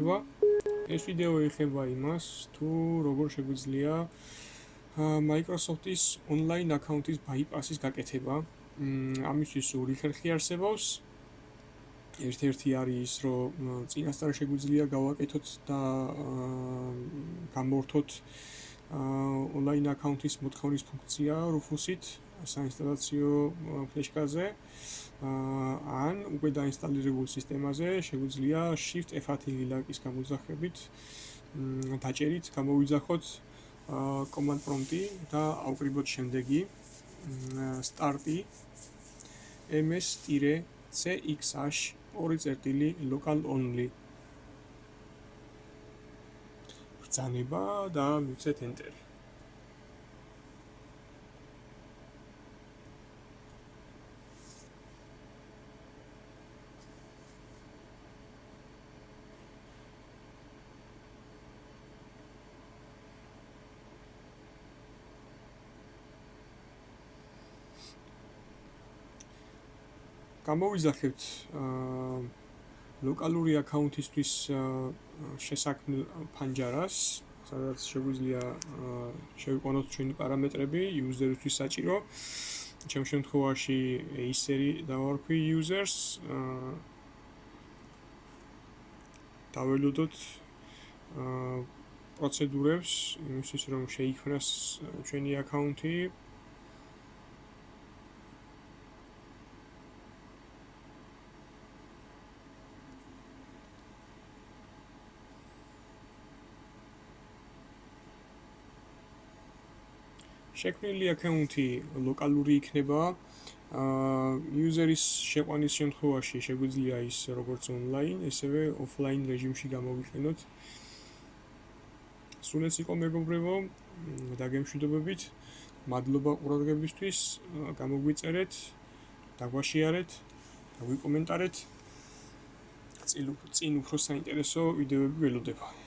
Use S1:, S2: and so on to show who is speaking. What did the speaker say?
S1: მოგესალმება. ეს ვიდეო ეხება იმას, თუ როგორ შეგვიძლია Microsoft-ის online account-ის bypass-ის გაკეთება. ამისთვის ორი ხერხი არსებობს. ერთ-ერთი არის ის, რომ წინასწარ შეგვიძლია გავაკეთოთ და გამორთოთ online account-ის მოთხოვნის ფუნქცია Rufus-ით საინსტალაციო ფლეშკაზე. ან უკვე დაინსტალირებულ სისტემაზე შეგვიძლია Shift F10 ლინკის გამოძახებით დაჭერით გამოვიძახოთ command prompt-ი და ავკრიბოთ შემდეგი start-ი ms-cxh2 local-only ბრძანება და მივცეთ enter. გამოვიძახებთ ლოკალური აკაუნტისთვის შესაქმნელ ფანჯარას, სადაც შეგვიძლია შევიყვანოთ ჩვენი პარამეტრები, user-ისთვის საჭირო. ჩემ შემთხვევაში Acer-ი დავარქვი users, დაველოდოთ პროცედურებს იმისთვის, რომ შეიქმნას ჩვენი აკაუნტი. შექმნილი აკაუნტი ლოკალური იქნება. user-ის შეყვანის შემთხვევაში შეგვიძლია ის როგორც online, ესევე offline რეჟიმში გამოვიყენოთ. სულაც იყო მეგობრებო, დაგემშვიდობებით. მადლობა ყურადღებისთვის. გამოგვიწერეთ, დაგვაშიარეთ, დაგვიკომენტარეთ. წინ უფრო საინტერესო ვიდეოები ველოდება.